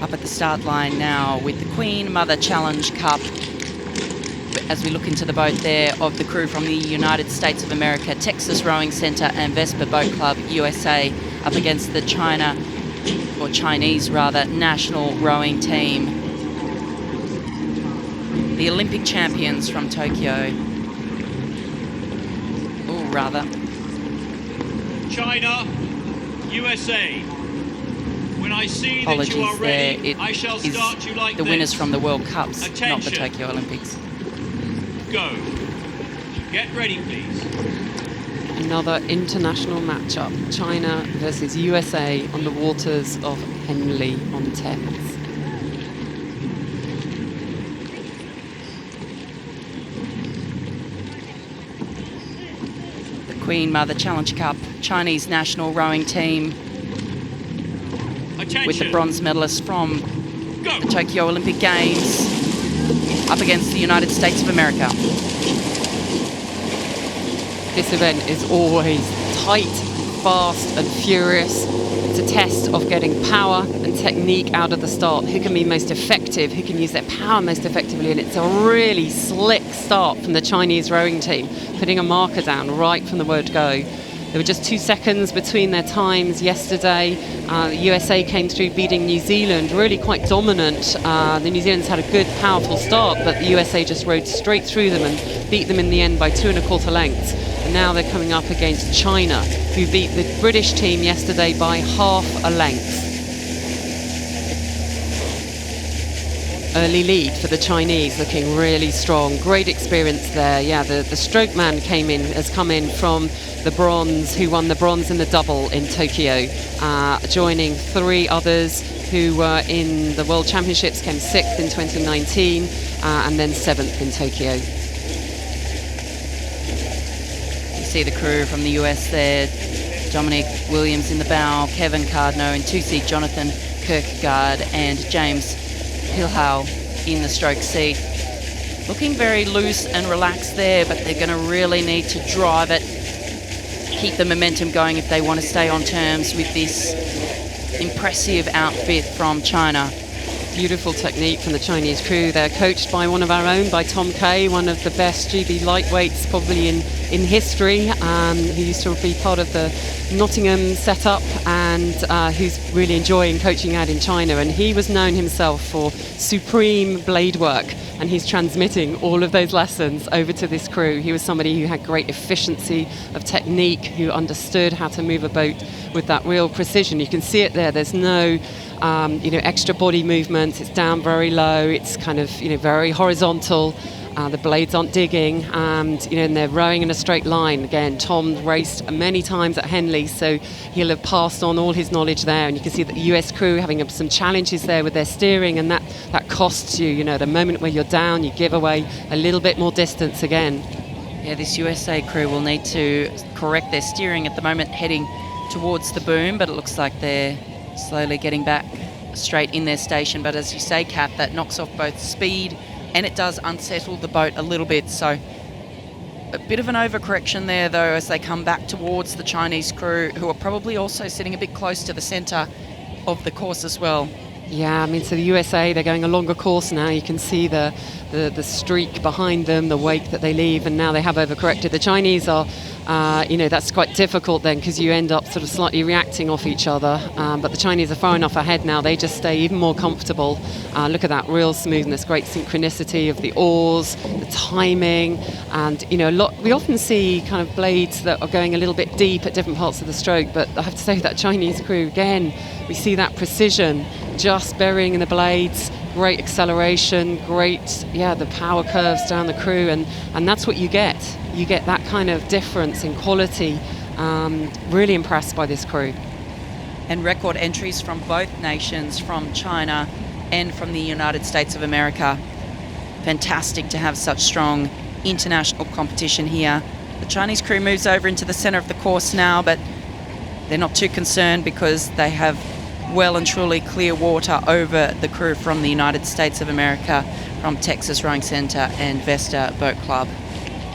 Up at the start line now with the Queen Mother Challenge Cup. As we look into the boat there of the crew from the United States of America, Texas Rowing Center and Vesper Boat Club USA up against the Chinese national rowing team. The Olympic champions from Tokyo. China, USA. When I see that you are ready, I shall start you like the this. winners from the World Cups, Attention. not the Tokyo Olympics. Go. Get ready, please. Another international matchup. China versus USA on the waters of Henley on Thames. Queen Mother Challenge Cup, Chinese national rowing team. Attention. With the bronze medalists from the Tokyo Olympic Games up against the United States of America. This event is always tight, fast and furious. It's a test of getting power and technique out of the start. Who can be most effective, who can use their power most effectively. And it's a really slick start from the Chinese rowing team, putting a marker down right from the word go. There were just 2 seconds between their times yesterday. The USA came through beating New Zealand, really quite dominant. The New Zealanders had a good, powerful start, but the USA just rode straight through them and beat them in the end by 2 1/4 lengths. And now they're coming up against China, who beat the British team yesterday by half a length. Early lead for the Chinese, looking really strong. Great experience there. Yeah, the stroke man has come in from the bronze, who won the bronze in the double in Tokyo, joining 3 others who were in the World Championships, came 6th in 2019 and then 7th in Tokyo. You see the crew from the US there. Dominic Williams in the bow, Kevin Cardno in 2-seat, Jonathan Kierkegaard and James Hillhow in the stroke seat. Looking very loose and relaxed there, but they're going to really need to drive it, keep the momentum going if they want to stay on terms with this impressive outfit from China. Beautiful technique from the Chinese crew. They're coached by one of our own, by Tom Kay, one of the best GB lightweights probably in history. He used to be part of the Nottingham setup and who's really enjoying coaching out in China. And he was known himself for supreme blade work, and he's transmitting all of those lessons over to this crew. He was somebody who had great efficiency of technique, who understood how to move a boat with that real precision. You can see it there. There's no extra body movement. It's down very low. It's kind of, very horizontal. The blades aren't digging, and they're rowing in a straight line. Again, Tom raced many times at Henley, so he'll have passed on all his knowledge there. And you can see the US crew having some challenges there with their steering, and that costs you. The moment where you're down, you give away a little bit more distance again. Yeah, this USA crew will need to correct their steering at the moment, heading towards the boom, but it looks like they're slowly getting back straight in their station. But as you say, Kat, that knocks off both speed and it does unsettle the boat a little bit. So a bit of an overcorrection there, though, as they come back towards the Chinese crew, who are probably also sitting a bit close to the centre of the course as well. Yeah, so the USA, they're going a longer course now. You can see the streak behind them, the wake that they leave, and now they have overcorrected. The Chinese are, that's quite difficult then, because you end up sort of slightly reacting off each other. But the Chinese are far enough ahead now. They just stay even more comfortable. Look at that real smoothness, great synchronicity of the oars, the timing, and we often see kind of blades that are going a little bit deep at different parts of the stroke. But I have to say that Chinese crew, again, we see that precision, just burying in the blades, great acceleration, the power curves down the crew, and that's what you get. You get that kind of difference in quality. Really impressed by this crew. And record entries from both nations, from China and from the United States of America. Fantastic to have such strong international competition here. The Chinese crew moves over into the centre of the course now, but they're not too concerned because they have well and truly clear water over the crew from the United States of America, from Texas Rowing Center and Vesper Boat Club.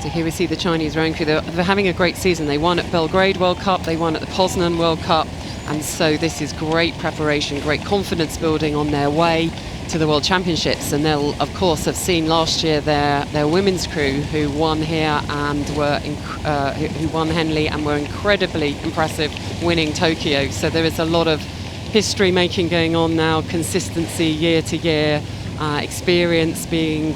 So here we see the Chinese rowing crew. They're having a great season. They won at Belgrade World Cup, they won at the Poznan World Cup, and so this is great preparation, great confidence building on their way to the World Championships. And they'll of course have seen last year their women's crew who won here and who won Henley and were incredibly impressive winning Tokyo. So there is a lot of history making going on now, consistency year to year, experience being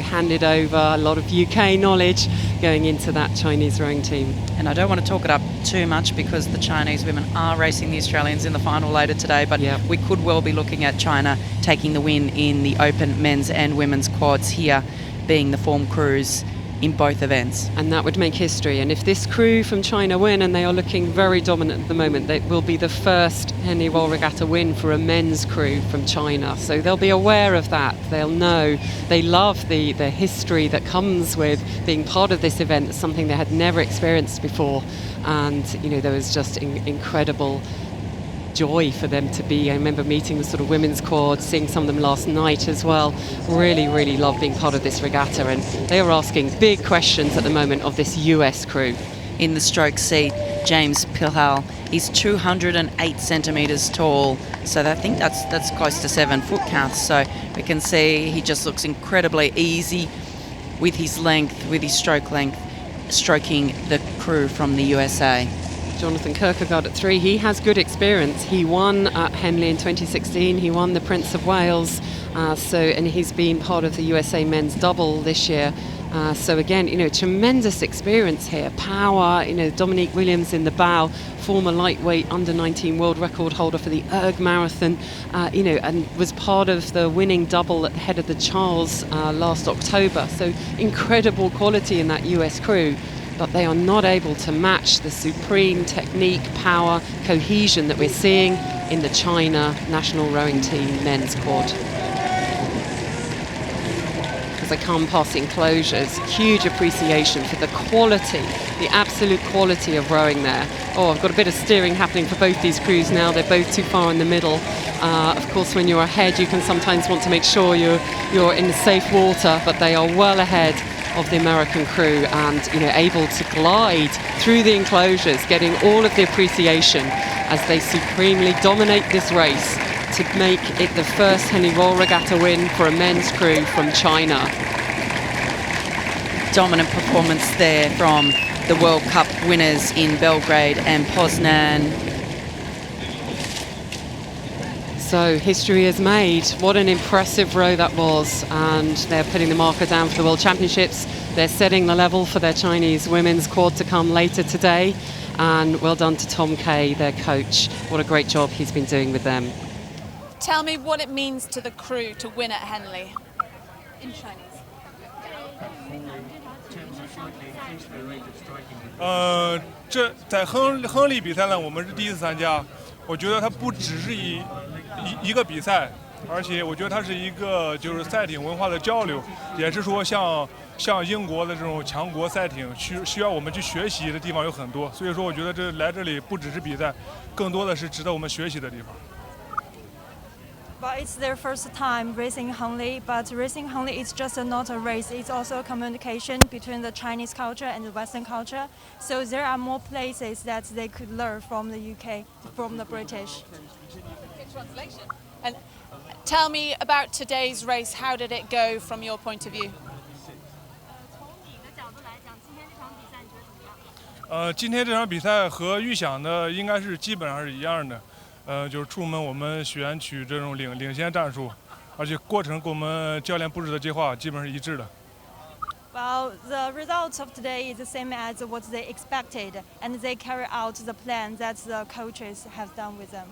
handed over, a lot of UK knowledge going into that Chinese rowing team. And I don't want to talk it up too much because the Chinese women are racing the Australians in the final later today, but we could well be looking at China taking the win in the open men's and women's quads here, being the form crews in both events. And that would make history. And if this crew from China win, and they are looking very dominant at the moment, they will be the first Henley Royal Regatta win for a men's crew from China. So they'll be aware of that. They'll know. They love the history that comes with being part of this event, something they had never experienced before. And there was just incredible joy for them to be. I remember meeting the sort of women's quad, seeing some of them last night as well. Really, really love being part of this regatta, and they are asking big questions at the moment of this US crew. In the stroke seat, James Pilhal, he's 208 centimetres tall, so I think that's close to 7 foot counts. So we can see he just looks incredibly easy with his length, with his stroke length, stroking the crew from the USA. Jonathan Kierkegaard at 3. He has good experience. He won at Henley in 2016. He won the Prince of Wales. And he's been part of the USA men's double this year. So again, tremendous experience here. Power, Dominique Williams in the bow, former lightweight under-19 world record holder for the Erg Marathon, and was part of the winning double at the head of the Charles last October. So incredible quality in that US crew. But they are not able to match the supreme technique, power, cohesion that we're seeing in the China national rowing team men's quad. As they come past enclosures, huge appreciation for the quality, the absolute quality of rowing there. Oh, I've got a bit of steering happening for both these crews now. They're both too far in the middle. Of course, when you're ahead, you can sometimes want to make sure you're in safe water, but they are well ahead of the American crew and able to glide through the enclosures, getting all of the appreciation as they supremely dominate this race to make it the first Henley Royal Regatta win for a men's crew from China. Dominant performance there from the World Cup winners in Belgrade and Poznan. So history is made. What an impressive row that was, and they're putting the marker down for the World Championships. They're setting the level for their Chinese women's quad to come later today, and well done to Tom Kay, their coach. What a great job he's been doing with them. Tell me what it means to the crew to win at Henley in Chinese. 这在亨利比赛呢，我们是第一次参加。我觉得它不只是一个比赛，而且我觉得它是一个就是赛艇文化的交流，也是说像英国的这种强国赛艇需要我们去学习的地方有很多。所以说，我觉得来这里不只是比赛，更多的是值得我们学习的地方。 But it's their first time racing Henley, but racing Henley is just not a race, it's also a communication between the Chinese culture and the Western culture. So there are more places that they could learn from the UK, from the British. Good translation. And tell me about today's race. How did it go from your point of view? 今天这场比赛和预想的应该是基本上是一样的。 就是出门我们选取这种领先战术，而且过程跟我们教练布置的计划基本是一致的。Well, the results of today is the same as what they expected, and they carry out the plan that the coaches have done with them.